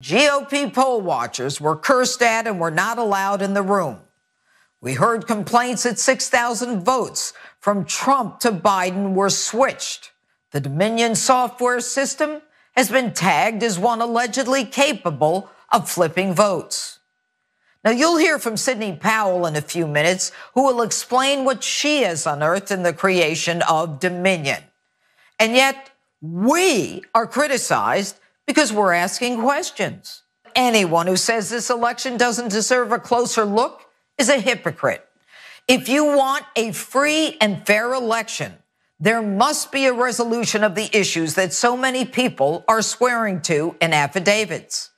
GOP poll watchers were cursed at and were not allowed in the room. We heard complaints that 6,000 votes from Trump to Biden were switched. The Dominion software system has been tagged as one allegedly capable of flipping votes. Now, you'll hear from Sidney Powell in a few minutes, who will explain what she has unearthed in the creation of Dominion. And yet, we are criticized because we're asking questions. Anyone who says this election doesn't deserve a closer look is a hypocrite. If you want a free and fair election, there must be a resolution of the issues that so many people are swearing to in affidavits.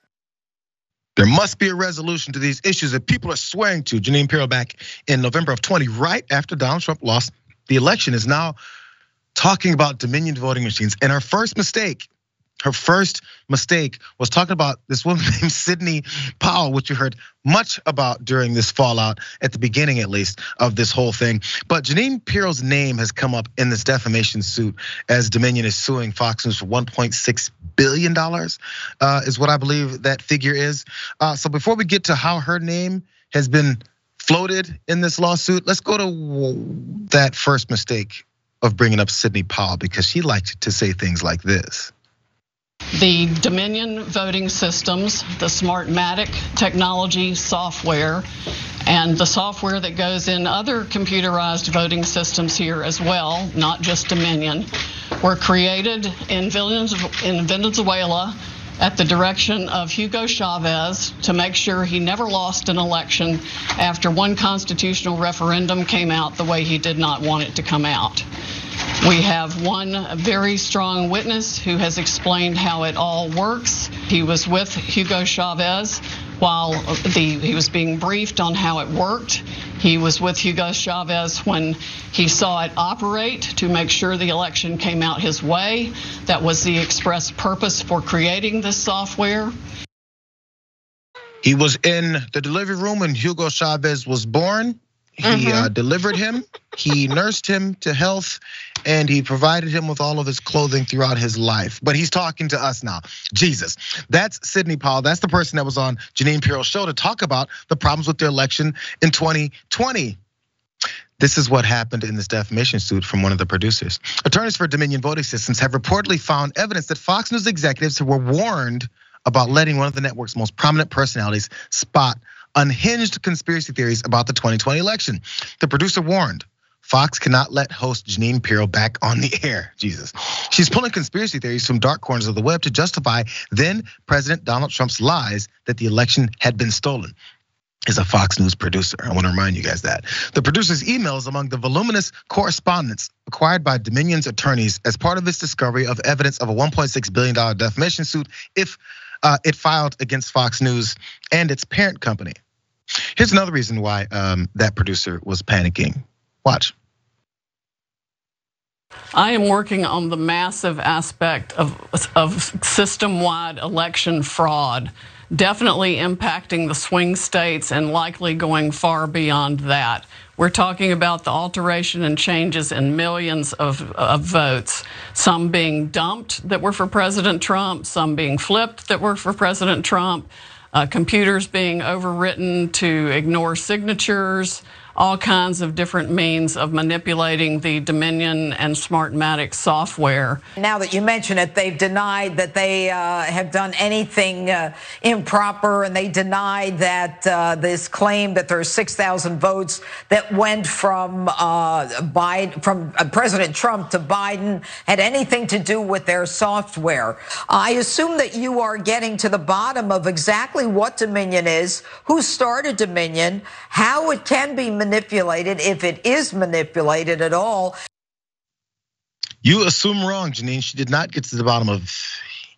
There must be a resolution to these issues that people are swearing to. Jeanine Pirro, back in November of 20, right after Donald Trump lost the election, is now talking about Dominion voting machines. And her first mistake was talking about this woman named Sidney Powell, which you heard much about during this fallout at the beginning, at least, of this whole thing. But Jeanine Pirro's name has come up in this defamation suit as Dominion is suing Fox News for $1.6 billion, is what I believe that figure is. So before we get to how her name has been floated in this lawsuit, let's go to that first mistake of bringing up Sidney Powell, because she liked to say things like this. The Dominion voting systems, the Smartmatic technology software, and the software that goes in other computerized voting systems here as well, not just Dominion, were created in Venezuela at the direction of Hugo Chavez to make sure he never lost an election after one constitutional referendum came out the way he did not want it to come out. We have one very strong witness who has explained how it all works. He was with Hugo Chavez while he was being briefed on how it worked. He was with Hugo Chavez when he saw it operate to make sure the election came out his way. That was the express purpose for creating this software. He was in the delivery room when Hugo Chavez was born. He delivered him, he nursed him to health, and he provided him with all of his clothing throughout his life. But he's talking to us now. Jesus, that's Sidney Powell. That's the person that was on Jeanine Pirro's show to talk about the problems with the election in 2020. This is what happened in this defamation suit from one of the producers. Attorneys for Dominion Voting Systems have reportedly found evidence that Fox News executives were warned about letting one of the network's most prominent personalities spot unhinged conspiracy theories about the 2020 election. The producer warned, Fox cannot let host Jeanine Pirro back on the air. Jesus. She's pulling conspiracy theories from dark corners of the web to justify then President Donald Trump's lies that the election had been stolen. Is a Fox News producer. I want to remind you guys that. The producer's email is among the voluminous correspondence acquired by Dominion's attorneys as part of its discovery of evidence of a $1.6 billion defamation suit if it filed against Fox News and its parent company. Here's another reason why that producer was panicking. Watch. I am working on the massive aspect of system-wide election fraud, definitely impacting the swing states and likely going far beyond that. We're talking about the alteration and changes in millions of votes, some being dumped that were for President Trump, some being flipped that were for President Trump, computers being overwritten to ignore signatures, all kinds of different means of manipulating the Dominion and Smartmatic software. Now that you mention it, they've denied that they have done anything improper, and they denied that this claim that there are 6,000 votes that went from President Trump to Biden had anything to do with their software. I assume that you are getting to the bottom of exactly what Dominion is, who started Dominion, how it can be manipulated, if it is manipulated at all. You assume wrong, Jeanine. She did not get to the bottom of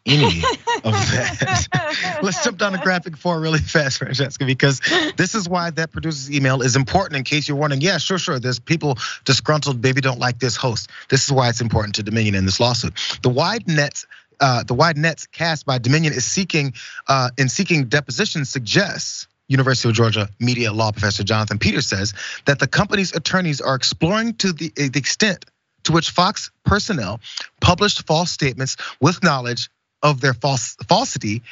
any of that. Let's jump down to graphic 4 really fast, Francesca, because this is why that producer's email is important. In case you're wondering, yeah, sure. There's people disgruntled, maybe don't like this host. This is why it's important to Dominion in this lawsuit. The wide nets cast by Dominion is seeking depositions suggests. University of Georgia media law professor Jonathan Peters says that the company's attorneys are exploring to the extent to which Fox personnel published false statements with knowledge of their falsity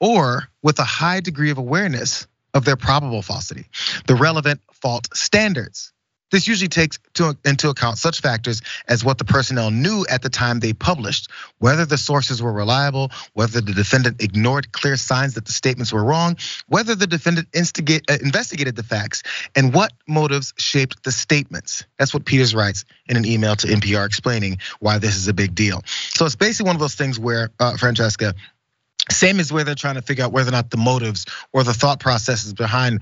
or with a high degree of awareness of their probable falsity, the relevant fault standards. This usually takes into account such factors as what the personnel knew at the time they published, whether the sources were reliable, whether the defendant ignored clear signs that the statements were wrong, whether the defendant investigated the facts, and what motives shaped the statements. That's what Peters writes in an email to NPR explaining why this is a big deal. So it's basically one of those things where, Francesca, same as where they're trying to figure out whether or not the motives or the thought processes behind,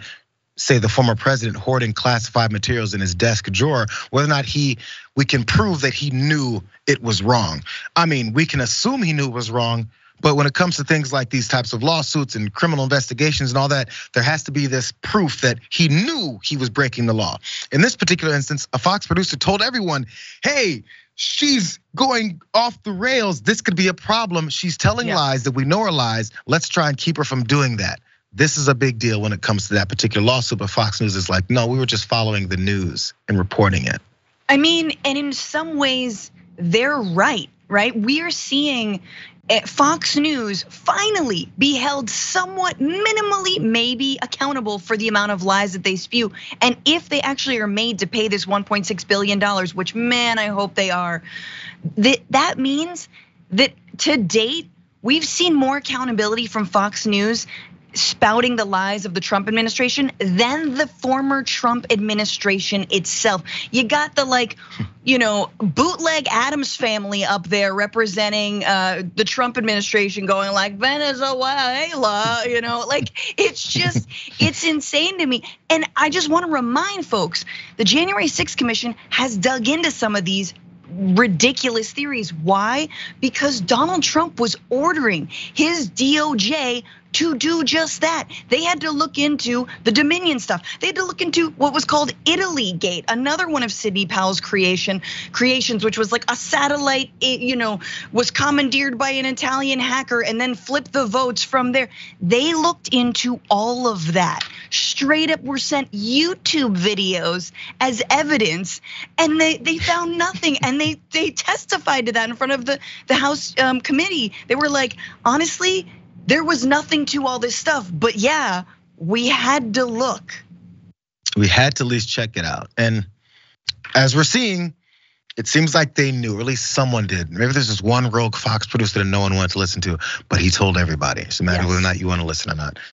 say, the former president hoarding classified materials in his desk drawer, whether or not we can prove that he knew it was wrong. I mean, we can assume he knew it was wrong, but when it comes to things like these types of lawsuits and criminal investigations and all that, there has to be this proof that he knew he was breaking the law. In this particular instance, a Fox producer told everyone, hey, she's going off the rails. This could be a problem. She's telling lies that we know are lies. Let's try and keep her from doing that. This is a big deal when it comes to that particular lawsuit, but Fox News is like, no, we were just following the news and reporting it. I mean, and in some ways, they're right? We are seeing Fox News finally be held somewhat minimally, maybe accountable for the amount of lies that they spew. And if they actually are made to pay this $1.6 billion, which, man, I hope they are, that means that to date, we've seen more accountability from Fox News spouting the lies of the Trump administration than the former Trump administration itself. You got the bootleg Adams family up there representing the Trump administration going like Venezuela, it's just, it's insane to me. And I just want to remind folks, the January 6th Commission has dug into some of these ridiculous theories. Why? Because Donald Trump was ordering his DOJ to do just that. They had to look into the Dominion stuff. They had to look into what was called Italy Gate, another one of Sidney Powell's creations, which was like a satellite, was commandeered by an Italian hacker and then flipped the votes from there. They looked into all of that. Straight up were sent YouTube videos as evidence, and they found nothing. And they testified to that in front of the House committee. They were like, honestly, there was nothing to all this stuff, but yeah, we had to look. We had to at least check it out. And as we're seeing, it seems like they knew, or at least someone did. Maybe there's this one rogue Fox producer that no one wanted to listen to, but he told everybody. So no matter whether or not you want to listen or not.